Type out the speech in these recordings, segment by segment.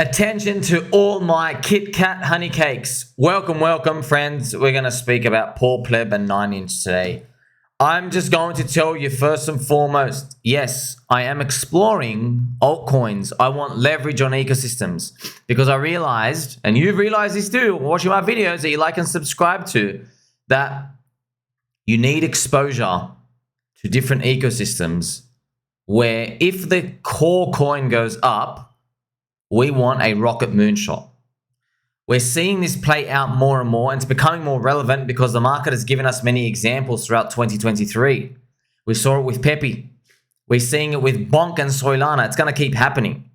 Attention to all my Kit Kat honey cakes. Welcome, friends. We're going to speak about PoorPleb and 9-inch today. I'm just going to tell you first and foremost, yes, I am exploring altcoins. I want leverage on ecosystems because I realized, and you've realized this too, watching my videos that you like and subscribe to, that you need exposure to different ecosystems where if the core coin goes up, we want a rocket moonshot. We're seeing this play out more and more, and it's becoming more relevant because the market has given us many examples throughout 2023. We saw it with Pepe. We're seeing it with BONK and Solana. It's going to keep happening.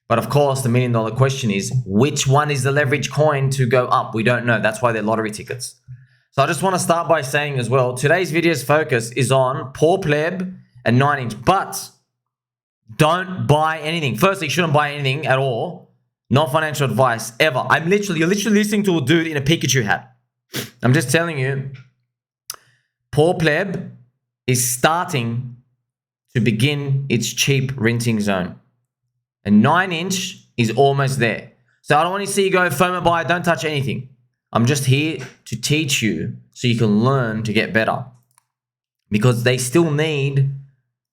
But of course, the $1 million question is, which one is the leverage coin to go up? We don't know. That's why they're lottery tickets. So I just want to start by saying as well, today's video's focus is on PoorPleb and 9-inch, but don't buy anything. Firstly, you shouldn't buy anything at all. Not financial advice ever. You're literally listening to a dude in a Pikachu hat. I'm just telling you, PoorPleb is starting to begin its cheap renting zone. And 9-inch is almost there. So I don't want to see you go FOMO buy, don't touch anything. I'm just here to teach you so you can learn to get better. Because they still need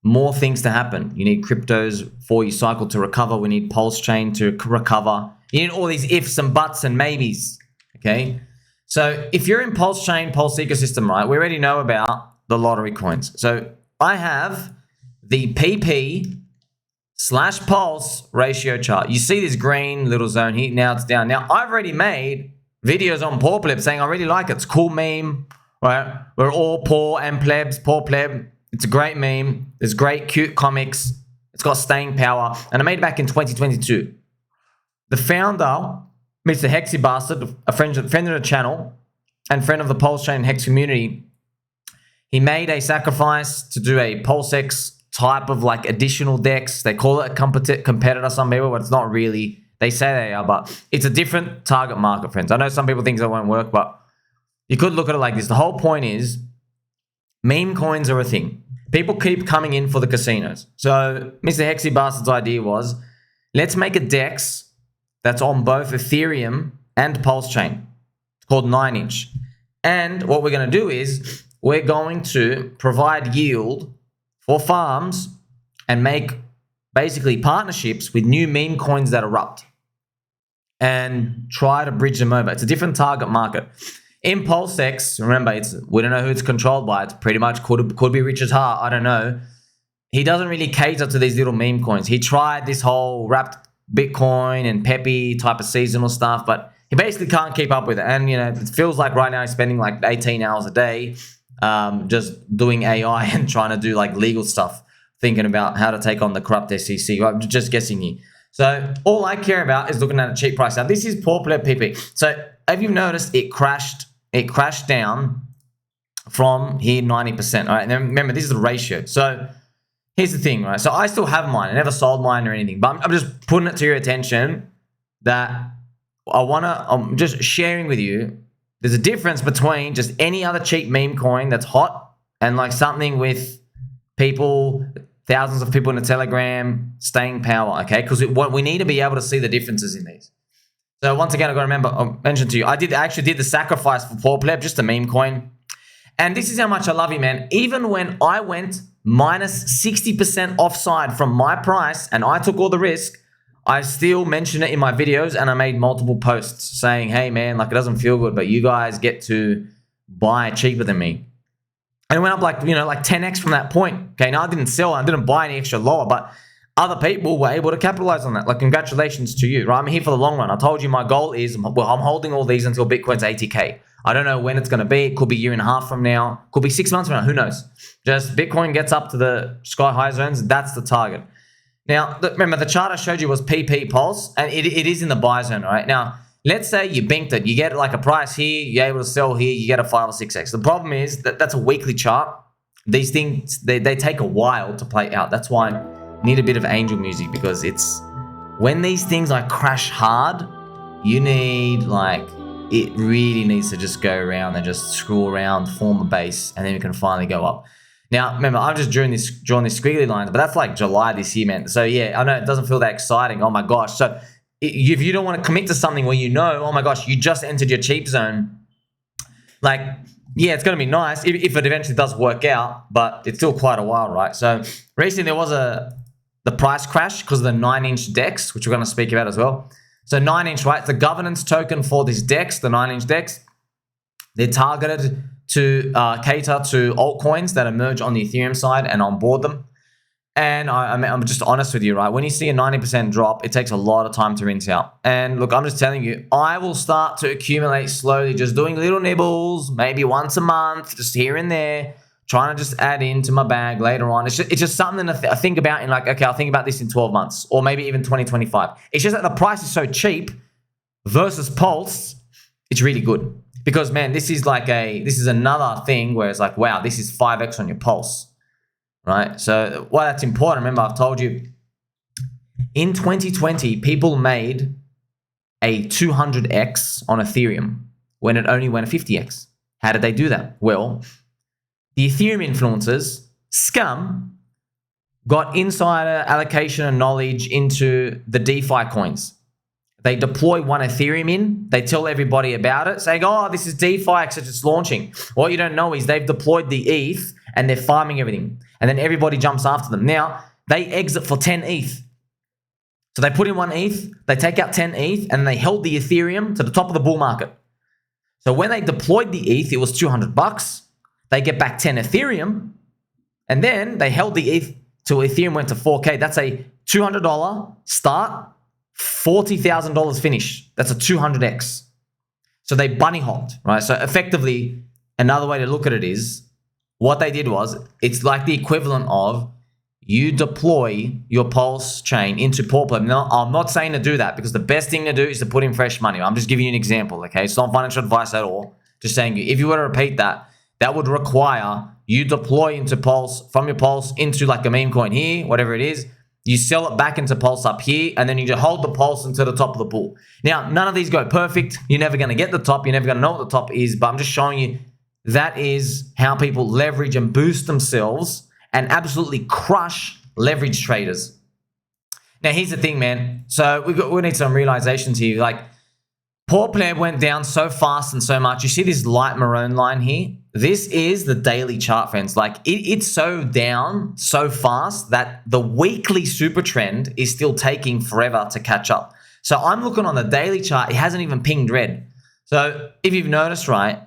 more things to happen. You need cryptos for your cycle to recover. We need PulseChain to recover. You need all these ifs and buts and maybes. Okay. So if you're in PulseChain, Pulse ecosystem, right, we already know about the lottery coins. So I have the PP/Pulse ratio chart. You see this green little zone here. Now it's down. Now I've already made videos on PoorPleb saying I really like it. It's a cool meme, right? We're all poor and plebs, PoorPleb. It's a great meme. There's great, cute comics. It's got staying power. And I made it back in 2022. The founder, Mr. HEXY Bastard, a friend of the channel and friend of the PulseChain HEX community, he made a sacrifice to do a PulseX type of like additional DEX. They call it a competitor, some people, but it's not really. They say they are, but it's a different target market, friends. I know some people think that won't work, but you could look at it like this. The whole point is, meme coins are a thing. People keep coming in for the casinos. So Mr. HEXY Bastard's idea was, let's make a DEX that's on both Ethereum and PulseChain. It's called 9-inch. And what we're going to do is we're going to provide yield for farms and make basically partnerships with new meme coins that erupt and try to bridge them over. It's a different target market. In PulseX, remember, we don't know who it's controlled by. It's pretty much could be Richard's heart. I don't know. He doesn't really cater to these little meme coins. He tried this whole wrapped Bitcoin and Pepe type of seasonal stuff, but he basically can't keep up with it. And, you know, it feels like right now he's spending like 18 hours a day just doing AI and trying to do like legal stuff, thinking about how to take on the corrupt SEC. I'm just guessing here. So all I care about is looking at a cheap price. Now, this is PoorPleb PP. So have you noticed it crashed down from here 90%. All right. And then remember, this is the ratio. So here's the thing, right? So I still have mine. I never sold mine or anything, but I'm just putting it to your attention that I'm just sharing with you. There's a difference between just any other cheap meme coin that's hot and like something with people, thousands of people in the Telegram, staying power. Okay. Because we need to be able to see the differences in these. So once again, I've got to remember, I mentioned to you, I actually did the sacrifice for PoorPleb, just a meme coin. And this is how much I love you, man. Even when I went minus 60% offside from my price and I took all the risk, I still mention it in my videos and I made multiple posts saying, hey, man, like it doesn't feel good, but you guys get to buy cheaper than me. And it went up like, you know, like 10x from that point. Okay, now I didn't sell, I didn't buy any extra lower, but other people were able to capitalize on that. Like, congratulations to you, right? I'm here for the long run. I told you my goal is, well, I'm holding all these until Bitcoin's 80K. I don't know when it's going to be. It could be a year and a half from now. Could be 6 months from now. Who knows? Just Bitcoin gets up to the sky high zones. That's the target. Now, remember, the chart I showed you was PP Pulse, and it is in the buy zone, right? Now, let's say you binked it. You get like a price here. You're able to sell here. You get a 5 or 6x. The problem is that that's a weekly chart. These things, they take a while to play out. That's why I need a bit of angel music, because it's when these things like crash hard, you need like, it really needs to just go around and just screw around, form a base, and then it can finally go up. Now, remember, I've just drawn this squiggly line, but that's like July this year, man. So yeah, I know it doesn't feel that exciting. Oh my gosh. So if you don't want to commit to something where you know, oh my gosh, you just entered your cheap zone, like, yeah, it's going to be nice if it eventually does work out, but it's still quite a while, right? So recently there was the price crash because of the 9-inch DEX, which we're going to speak about as well. So 9-inch, right? The governance token for this DEX, the 9-inch DEX, they're targeted to cater to altcoins that emerge on the Ethereum side and onboard them. And I'm just honest with you, right? When you see a 90% drop, it takes a lot of time to rinse out. And look, I'm just telling you, I will start to accumulate slowly, just doing little nibbles, maybe once a month, just here and there, trying to just add into my bag later on. It's just something to think about in like, okay, I'll think about this in 12 months or maybe even 2025. It's just that the price is so cheap versus Pulse, it's really good. Because, man, this is another thing where it's like, wow, this is 5x on your Pulse. Right, so why that's important, remember I've told you, in 2020, people made a 200x on Ethereum when it only went a 50x. How did they do that? Well, the Ethereum influencers, scum, got insider allocation and knowledge into the DeFi coins. They deploy one Ethereum in, they tell everybody about it, saying, oh, this is DeFi, etc. It's launching. What you don't know is they've deployed the ETH and they're farming everything. And then everybody jumps after them. Now, they exit for 10 ETH. So they put in 1 ETH, they take out 10 ETH, and they held the Ethereum to the top of the bull market. So when they deployed the ETH, it was $200. They get back 10 Ethereum, and then they held the ETH till Ethereum went to 4K. That's a $200 start, $40,000 finish. That's a 200x. So they bunny hopped, right? So effectively, another way to look at it is, what they did was, it's like the equivalent of you deploy your PulseChain into PoorPleb. Now, I'm not saying to do that because the best thing to do is to put in fresh money. I'm just giving you an example, okay? It's not financial advice at all. Just saying, if you were to repeat that, that would require you deploy into Pulse, from your Pulse into like a meme coin here, whatever it is. You sell it back into Pulse up here, and then you just hold the Pulse into the top of the pool. Now, none of these go perfect. You're never going to get the top. You're never going to know what the top is, but I'm just showing you that is how people leverage and boost themselves and absolutely crush leverage traders. Now, here's the thing, man. So we need some realizations here. Like, PoorPleb went down so fast and so much. You see this light maroon line here? This is the daily chart, friends. Like, it's so down so fast that the weekly super trend is still taking forever to catch up. So I'm looking on the daily chart. It hasn't even pinged red. So if you've noticed, right,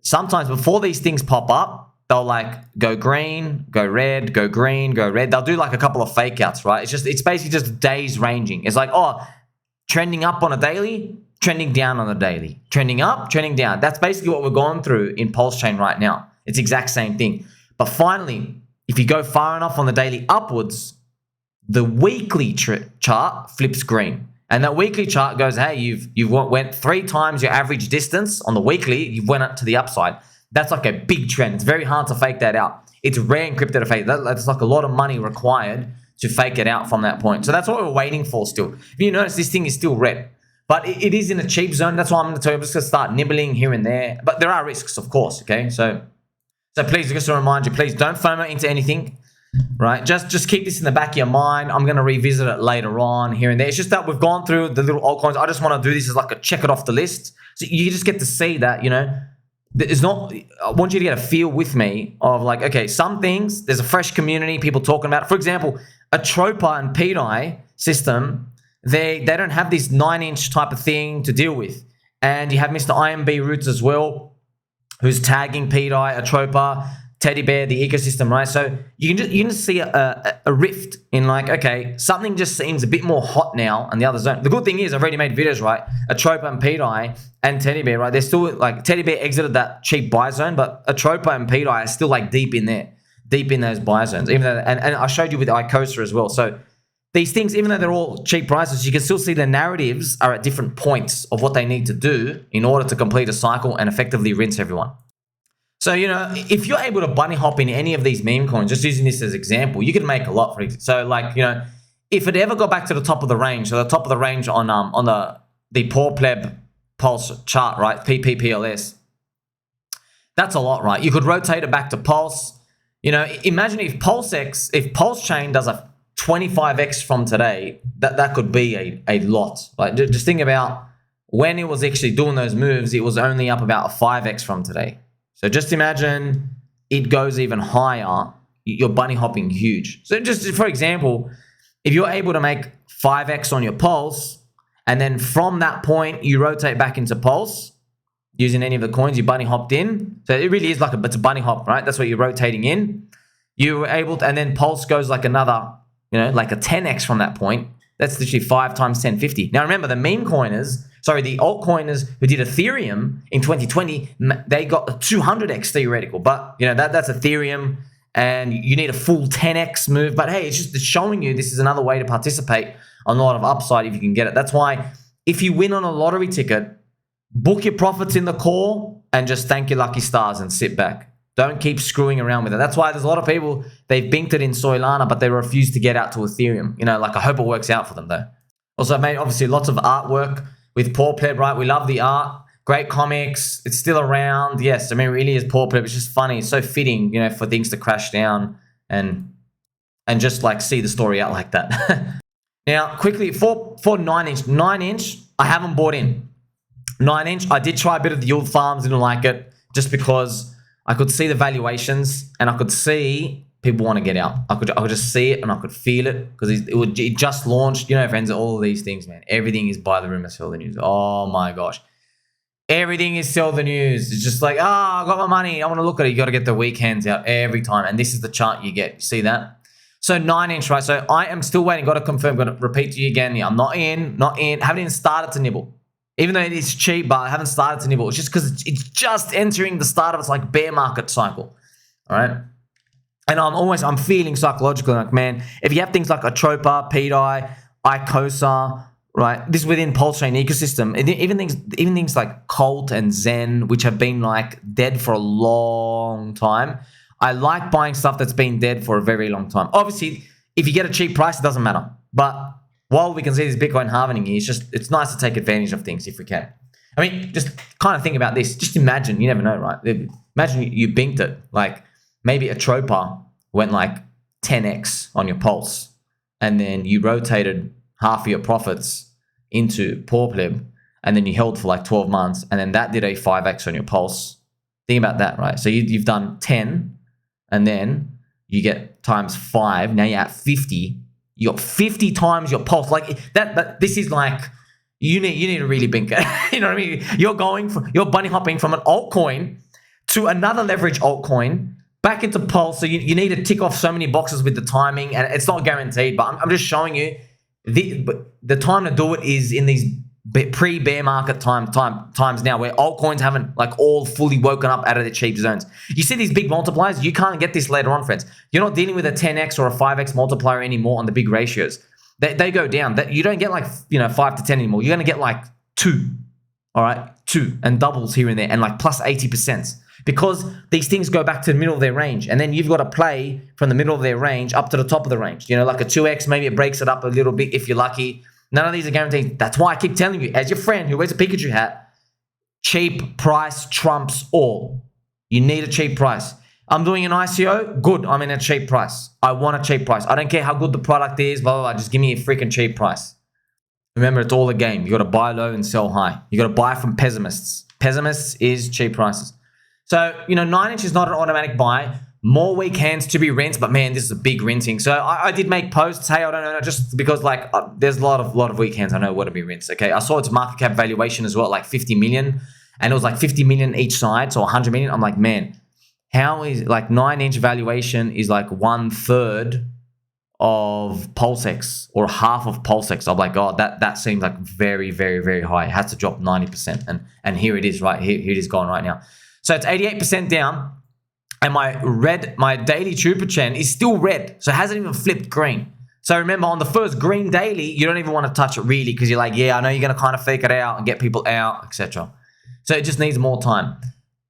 sometimes before these things pop up, they'll like go green, go red, go green, go red. They'll do like a couple of fake outs, right? It's basically just days ranging. It's like, oh, trending up on a daily, trending down on a daily, trending up, trending down. That's basically what we're going through in PulseChain right now. It's the exact same thing. But finally, if you go far enough on the daily upwards, the weekly chart flips green. And that weekly chart goes, hey, you've went 3 times your average distance on the weekly. You've went up to the upside. That's like a big trend. It's very hard to fake that out. It's rare in crypto to fake. That's like a lot of money required to fake it out from that point. So that's what we're waiting for still. If you notice, this thing is still red. But it is in a cheap zone. That's why I'm going to tell you. I'm just going to start nibbling here and there. But there are risks, of course, okay? So please, just to remind you, please don't FOMO into anything. Right, just keep this in the back of your mind. I'm going to revisit it later on here and there. It's just that we've gone through the little altcoins. I just want to do this as like a check it off the list. So you just get to see that, you know, there's not, I want you to get a feel with me of like, okay, some things, there's a fresh community, people talking about it. For example, ATROPA and pDAI system, they don't have this 9-inch type of thing to deal with. And you have Mr. IMB Roots as well, who's tagging pDAI, ATROPA, Teddy Bear, the ecosystem, right? So you can just see a rift in like, okay, something just seems a bit more hot now and the other zone. The good thing is I've already made videos, right? ATROPA and pDAI and Teddy Bear, right? They're still like, Teddy Bear exited that cheap buy zone, but ATROPA and pDAI are still like deep in there, deep in those buy zones. Even though, and I showed you with ICOSA as well. So these things, even though they're all cheap prices, you can still see the narratives are at different points of what they need to do in order to complete a cycle and effectively rinse everyone. So, you know, if you're able to bunny hop in any of these meme coins, just using this as an example, you can make a lot for it. So, like, you know, if it ever got back to the top of the range, so the top of the range on the PoorPleb Pulse chart, right, PPPLS, that's a lot, right? You could rotate it back to Pulse. You know, imagine if PulseChain does a 25x from today, that could be a lot. Like, just think about when it was actually doing those moves, it was only up about a 5x from today. So just imagine it goes even higher, you're bunny hopping huge. So just for example, if you're able to make 5x on your Pulse, and then from that point, you rotate back into Pulse using any of the coins you bunny hopped in. So it really is like it's a bunny hop, right? That's what you're rotating in. You were able to, and then Pulse goes like another, like a 10x from that point. That's literally 5 times 1050. Now remember, the meme coiners, the altcoiners who did Ethereum in 2020, they got a 200x theoretical. But that's Ethereum, and you need a full 10x move. But hey, it's just showing you this is another way to participate on a lot of upside if you can get it. That's why if you win on a lottery ticket, book your profits in the call and just thank your lucky stars and sit back. Don't keep screwing around with it. That's why there's a lot of people, they've binked it in Solana, but they refuse to get out to Ethereum. I hope it works out for them though. Also, I've made obviously lots of artwork with PoorPleb, right? We love the art. Great comics. It's still around. Yes, it really is PoorPleb. It's just funny. It's so fitting, for things to crash down and just like see the story out like that. Now, quickly, for 9-inch, I haven't bought in. 9-inch, I did try a bit of the yield farms, didn't like it, just because I could see the valuations and I could see people want to get out. I could just see it and I could feel it because it just launched. Friends, all of these things, man. Everything is buy the rumor, sell the news. Oh my gosh. Everything is sell the news. It's just like, I got my money. I want to look at it. You got to get the weak hands out every time. And this is the chart you get. You see that? So 9-inch, right? So I am still waiting. Got to confirm. Got to repeat to you again. Yeah, I'm not in. Haven't even started to nibble. Even though it is cheap, but I haven't started to nibble. It's just because it's just entering the start of its like bear market cycle. All right. And I'm feeling psychologically like, man, if you have things like ATROPA, pDAI, ICOSA, right? This is within PulseChain ecosystem. Even things like Colt and Zen, which have been like dead for a long time. I like buying stuff that's been dead for a very long time. Obviously, if you get a cheap price, it doesn't matter. But while we can see this Bitcoin halvening, it's nice to take advantage of things if we can. Just kind of think about this. Just imagine, you never know, right? Imagine you binked it. Like maybe ATROPA went like 10x on your Pulse, and then you rotated half of your profits into PoorPleb, and then you held for like 12 months, and then that did a 5x on your Pulse. Think about that, right? So you've done 10, and then you get times 5. Now you're at 50. You got 50 times your Pulse. Like that. This is like you need to really bink it. You know what I mean? You're bunny hopping from an altcoin to another leverage altcoin back into Pulse. So you need to tick off so many boxes with the timing, and it's not guaranteed. But I'm just showing you the time to do it is in these pre-bear market times now, where altcoins haven't like all fully woken up out of their cheap zones. You see these big multipliers, you can't get this later on, friends. You're not dealing with a 10x or a 5x multiplier anymore on the big ratios. They go down. You don't get like 5 to 10 anymore. You're gonna get like 2, all right, 2 and doubles here and there, and like plus 80%, because these things go back to the middle of their range, and then you've got to play from the middle of their range up to the top of the range. Like a 2x, maybe it breaks it up a little bit if you're lucky. None of these are guaranteed. That's why I keep telling you, as your friend who wears a Pikachu hat, cheap price trumps all. You need a cheap price. I'm doing an ICO. Good. I'm in a cheap price. I want a cheap price. I don't care how good the product is, blah, blah, blah. Just give me a freaking cheap price. Remember, it's all a game. You got to buy low and sell high. You got to buy from pessimists. Pessimists is cheap prices. So, 9-inch is not an automatic buy. More weak hands to be rinsed, but man, this is a big rinsing. So I did make posts. Hey, I don't know, just because like there's a lot of weak hands. I know what to be rinsed. Okay, I saw its market cap valuation as well, like 50 million, and it was like 50 million each side, so 100 million. I'm like, man, how is like 9-inch valuation is like 1/3 of PulseX or half of PulseX. I'm like, God, that seems like very, very, very high. It has to drop 90%, and here it is, right here it is gone right now. So it's 88% down. And my daily Trooper chain is still red. So it hasn't even flipped green. So remember, on the first green daily, you don't even want to touch it really, because you're like, yeah, I know you're going to kind of fake it out and get people out, etc. So it just needs more time.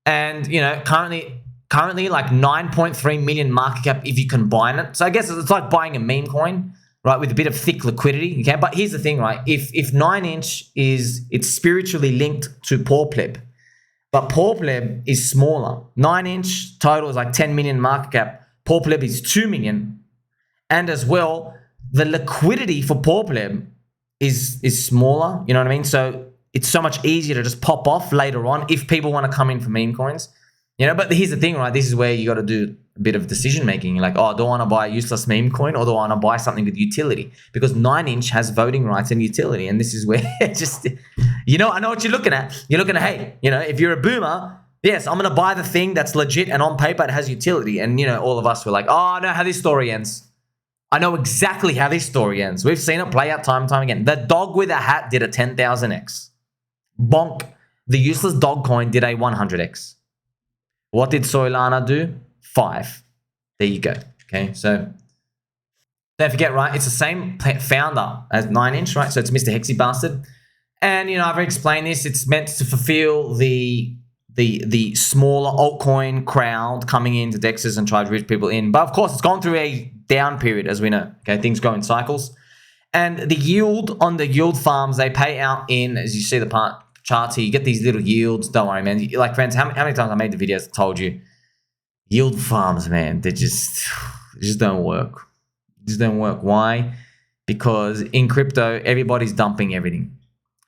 And, currently like 9.3 million market cap if you combine it. So I guess it's like buying a meme coin, right, with a bit of thick liquidity. Okay, but here's the thing, right? If 9-inch it's spiritually linked to PoorPleb. But PoorPleb is smaller. 9-inch total is like 10 million market cap. PoorPleb is 2 million. And as well, the liquidity for PoorPleb is smaller. You know what I mean? So it's so much easier to just pop off later on if people want to come in for meme coins. You know, but here's the thing, right? This is where you got to do a bit of decision making. You're like, oh, do I want to buy a useless meme coin or do I want to buy something with utility? Because 9inch has voting rights and utility. And this is where just, you know, I know what you're looking at. You're looking at, hey, you know, if you're a boomer, yes, I'm going to buy the thing that's legit and on paper it has utility. And, you know, all of us were like, oh, I know how this story ends. I know exactly how this story ends. We've seen it play out time and time again. The dog with a hat did a 10,000x. BONK, the useless dog coin, did a 100x. What did Solana do? 5. There you go. Okay, so don't forget, right? It's the same founder as 9inch, right? So it's Mr. HEXY Bastard. And, you know, I've explained this. It's meant to fulfill the smaller altcoin crowd coming into DEXs and try to reach people in. But of course, it's gone through a down period, as we know. Okay, things go in cycles. And the yield on the yield farms, they pay out in, as you see the charts here, you get these little yields. Don't worry, man. Like, friends, how many times I made the videos told you, yield farms, man, they just don't work. Just don't work. Why? Because in crypto, everybody's dumping everything.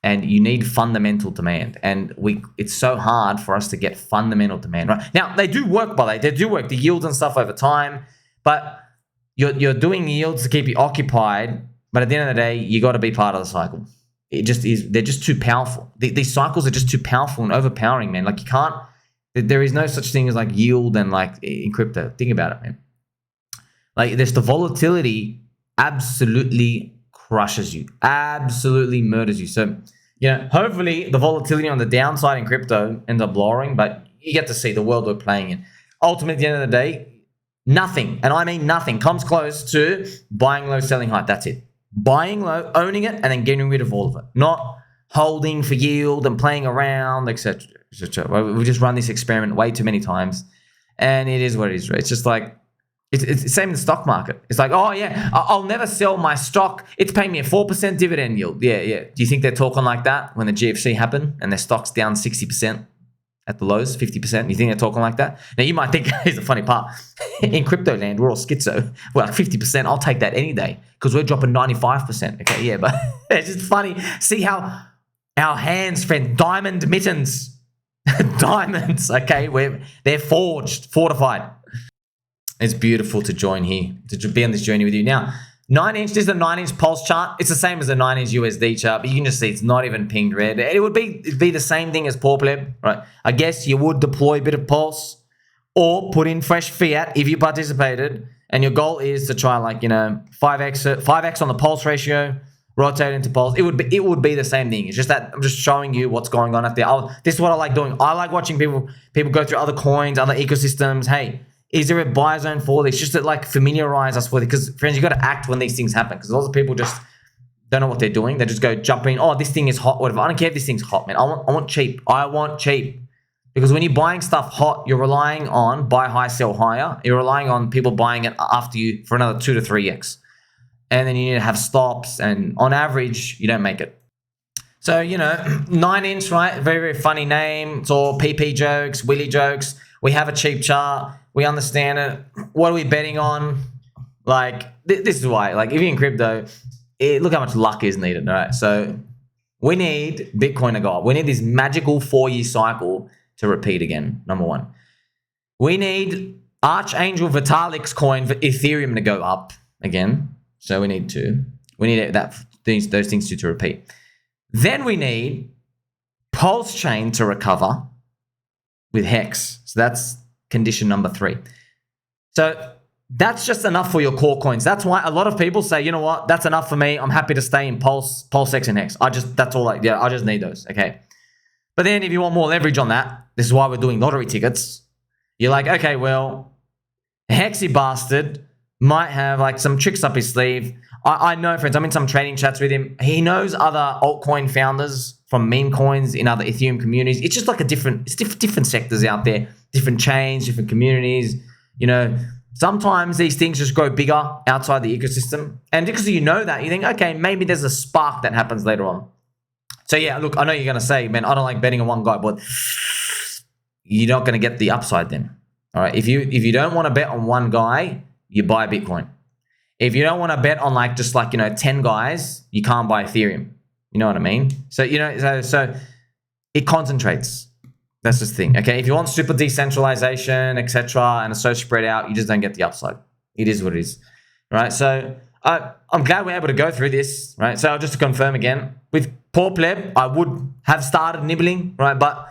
And you need fundamental demand. And it's so hard for us to get fundamental demand, right? Now, they do work, by the way. They do work, the yields and stuff over time. But you're doing yields to keep you occupied. But at the end of the day, you got to be part of the cycle. It just is. They're just too powerful. These cycles are just too powerful and overpowering, man. Like, you can't. There is no such thing as like yield and like in crypto. Think about it, man. Like, there's the volatility absolutely crushes you, absolutely murders you. So, you know, hopefully the volatility on the downside in crypto ends up lowering, but you get to see the world we're playing in. Ultimately, at the end of the day, nothing, and I mean nothing, comes close to buying low, selling high. That's it. Buying low, owning it, and then getting rid of all of it. Not holding for yield and playing around, etc. We just run this experiment way too many times, and it is what it is. Right? It's just like, it's the same in the stock market. It's like, oh yeah, I'll never sell my stock. It's paying me a 4% dividend yield. Yeah. Do you think they're talking like that when the GFC happened and their stock's down 60% at the lows, 50%? You think they're talking like that? Now, you might think, here's the funny part. In crypto land, we're all schizo. We're like 50%, I'll take that any day because we're dropping 95%. Okay, yeah, but it's just funny. See how our hands, friend, diamond mittens, diamonds, okay, they're fortified. It's beautiful to join here, to be on this journey with you. Now, 9inch, this is the 9inch pulse chart. It's the same as the 9inch USD chart, but you can just see it's not even pinged red. It'd be the same thing as PoorPleb, right? I guess you would deploy a bit of pulse or put in fresh fiat if you participated, and your goal is to try, like, you know, 5x on the pulse ratio, rotate into pulse. It would be the same thing. It's just that I'm just showing you what's going on out there. This is what I like doing. I like watching people go through other coins, other ecosystems. Hey, is there a buy zone for this? Just to like familiarize us with it. Because, friends, you got to act when these things happen. Because lots of people just don't know what they're doing. They just go jumping. Oh, this thing is hot. Whatever. I don't care if this thing's hot, man. I want cheap. I want cheap. Because when you're buying stuff hot, you're relying on buy high, sell higher. You're relying on people buying it after you for another 2 to 3x. And then you need to have stops. And on average, you don't make it. So, you know, 9inch, right? Very, very funny name. It's all PP jokes, Willy jokes. We have a cheap chart. We understand it. What are we betting on? Like, this is why. Like, if you're in crypto, look how much luck is needed, right? So we need Bitcoin to go up. We need this magical 4-year cycle to repeat again, number one. We need Archangel Vitalik's coin for Ethereum to go up again. So we need those things to repeat. Then we need PulseChain to recover with Hex. So that's condition number 3. So that's just enough for your core coins. That's why a lot of people say, you know what, that's enough for me. I'm happy to stay in PulseX and Hex. I just need those. Okay. But then if you want more leverage on that, this is why we're doing lottery tickets. You're like, okay, well, HEXY Bastard might have like some tricks up his sleeve. I know, friends, I'm in some trading chats with him. He knows other altcoin founders from meme coins in other Ethereum communities. It's just like different sectors out there, different chains, different communities. You know, sometimes these things just grow bigger outside the ecosystem. And because you know that, you think, okay, maybe there's a spark that happens later on. So yeah, look, I know you're going to say, man, I don't like betting on one guy, but you're not going to get the upside then. All right. If you don't want to bet on one guy, you buy Bitcoin. If you don't want to bet on like just like, you know, 10 guys, you can't buy Ethereum. You know what I mean? So, you know, so it concentrates. That's just the thing. Okay. If you want super decentralization, etc., and it's so spread out, you just don't get the upside. It is what it is. Right. So I'm glad we're able to go through this. Right. So just to confirm again, with PoorPleb, I would have started nibbling, right? But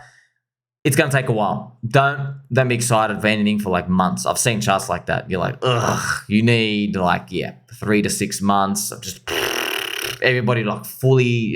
it's going to take a while. Don't be excited for anything for like months. I've seen charts like that. You're like, ugh, you need like, 3 to 6 months of just everybody like fully,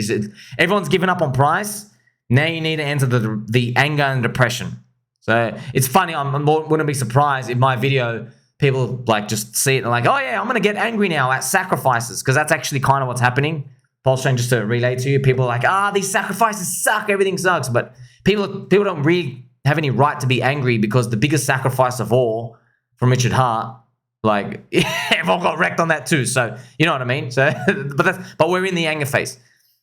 everyone's given up on price. Now you need to enter the anger and depression. So it's funny. I wouldn't be surprised if my video, people like just see it and like, oh yeah, I'm going to get angry now at sacrifices. Because that's actually kind of what's happening. PulseChain, just to relay to you, people are like, these sacrifices suck. Everything sucks. But people don't really have any right to be angry, because the biggest sacrifice of all from Richard Hart, like everyone got wrecked on that too. So you know what I mean. So but we're in the anger phase.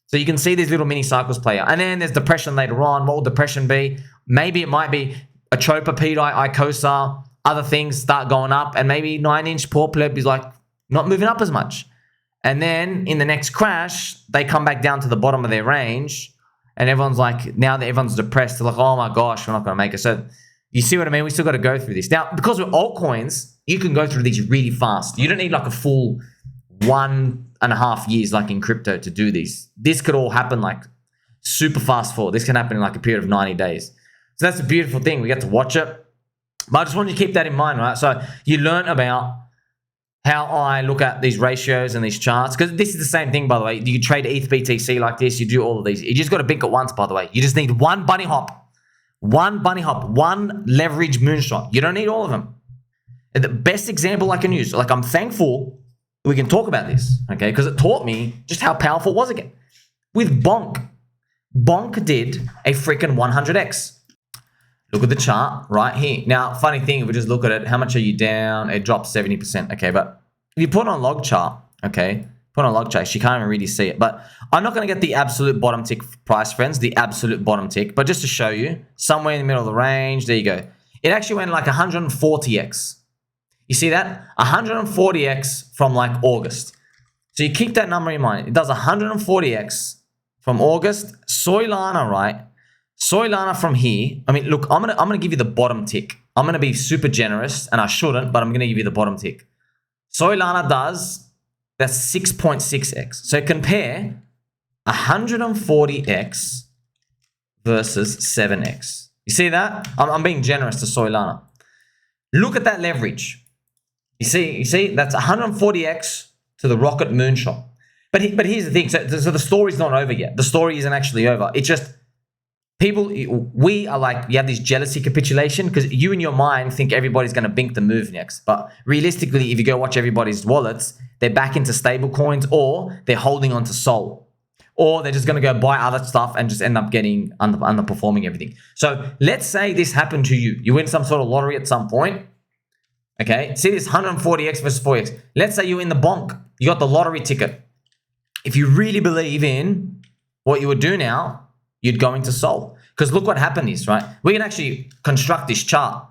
So you can see these little mini cycles play out, and then there's depression later on. What will depression be? Maybe it might be ATROPA, pDAI, ICOSA, other things start going up, and maybe 9-inch PoorPleb is like not moving up as much. And then in the next crash, they come back down to the bottom of their range. And everyone's like, now that everyone's depressed, they're like, oh my gosh, we're not going to make it. So you see what I mean? We still got to go through this. Now, because with altcoins, you can go through these really fast. You don't need like a full 1.5 years like in crypto to do these. This could all happen like super fast forward. This can happen in like a period of 90 days. So that's a beautiful thing. We get to watch it. But I just want you to keep that in mind, right? So you learn about how I look at these ratios and these charts, because this is the same thing, by the way. You trade ETH BTC like this. You do all of these. You just got to blink at once, by the way. You just need one bunny hop, one leverage moonshot. You don't need all of them. And the best example I can use, like I'm thankful we can talk about this, okay, because it taught me just how powerful it was again. With BONK. BONK did a freaking 100x. Look at the chart right here. Now, funny thing, if we just look at it, how much are you down? It dropped 70%. Okay, but if you put on log chart, okay, put on log chart, you can't even really see it. But I'm not going to get the absolute bottom tick price, friends, the absolute bottom tick. But just to show you, somewhere in the middle of the range, there you go. It actually went like 140x. You see that? 140x from like August. So you keep that number in mind. It does 140x from August. Solana, right? Solana from here, I mean, look, I'm gonna give you the bottom tick. I'm gonna be super generous, and I shouldn't, but I'm gonna give you the bottom tick. Solana does, that's 6.6x. So compare 140x versus 7x. You see that? I'm being generous to Solana. Look at that leverage. You see, that's 140x to the rocket moonshot. But here's the thing. So the story's not over yet. The story isn't actually over. It's just, people, we are like, you have this jealousy capitulation because you in your mind think everybody's going to bink the move next. But realistically, if you go watch everybody's wallets, they're back into stable coins, or they're holding on to Sol, or they're just going to go buy other stuff and just end up getting underperforming everything. So let's say this happened to you. You win some sort of lottery at some point. Okay, see this 140x versus 4x. Let's say you're in the BONK. You got the lottery ticket. If you really believe in what you would do now, you'd go into Sol. Because look what happened is, right? We can actually construct this chart.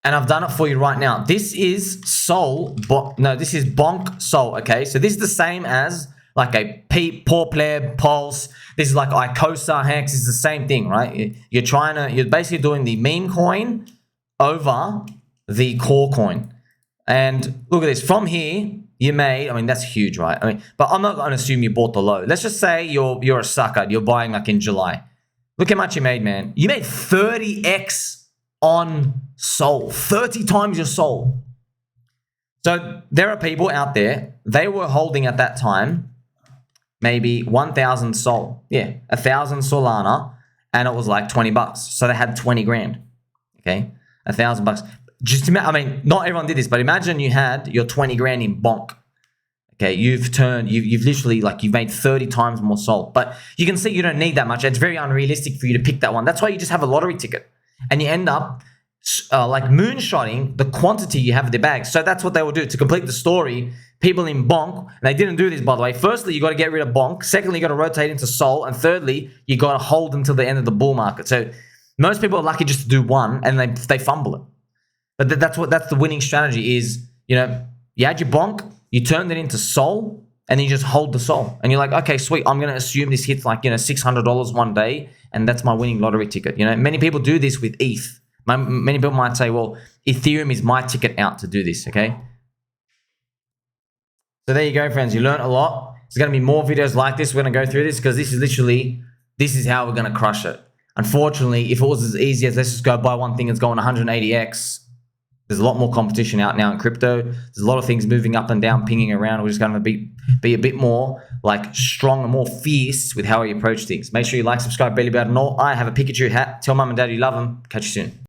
And I've done it for you right now. This is Sol. No, this is BONK Sol, okay? So this is the same as like a PoorPleb, Pulse. This is like ICOSA, HEX. It's the same thing, right? You're basically doing the meme coin over the core coin. And look at this. From here, you made, I mean, that's huge, right? I mean, but I'm not going to assume you bought the low. Let's just say you're a sucker. You're buying like in July. Look how much you made, man. You made 30x on Sol. 30 times your Sol. So there are people out there, they were holding at that time maybe 1,000 Sol. Yeah, 1,000 Solana, and it was like 20 bucks. So they had 20 grand. Okay, 1,000 bucks. Just, I mean, not everyone did this, but imagine you had your 20 grand in BONK. Okay, you've literally, like, you've made 30 times more Sol. But you can see you don't need that much. It's very unrealistic for you to pick that one. That's why you just have a lottery ticket. And you end up, like, moonshotting the quantity you have in the bag. So that's what they will do. To complete the story, people in BONK, they didn't do this, by the way. Firstly, you got to get rid of BONK. Secondly, you got to rotate into Sol. And thirdly, you got to hold until the end of the bull market. So most people are lucky just to do one, and they fumble it. But that's the winning strategy is, you know, you had your BONK, you turned it into Sol, and then you just hold the Sol. And you're like, okay, sweet, I'm going to assume this hits like, $600 one day, and that's my winning lottery ticket. Many people do this with ETH. Many people might say, well, Ethereum is my ticket out to do this, okay? So there you go, friends. You learned a lot. There's going to be more videos like this. We're going to go through this because this is how we're going to crush it. Unfortunately, if it was as easy as let's just go buy one thing that's going 180x, there's a lot more competition out now in crypto. There's a lot of things moving up and down, pinging around. We're just going to be a bit more like strong and more fierce with how we approach things. Make sure you like, subscribe, belly button, and all. I have a Pikachu hat. Tell mum and dad you love them. Catch you soon.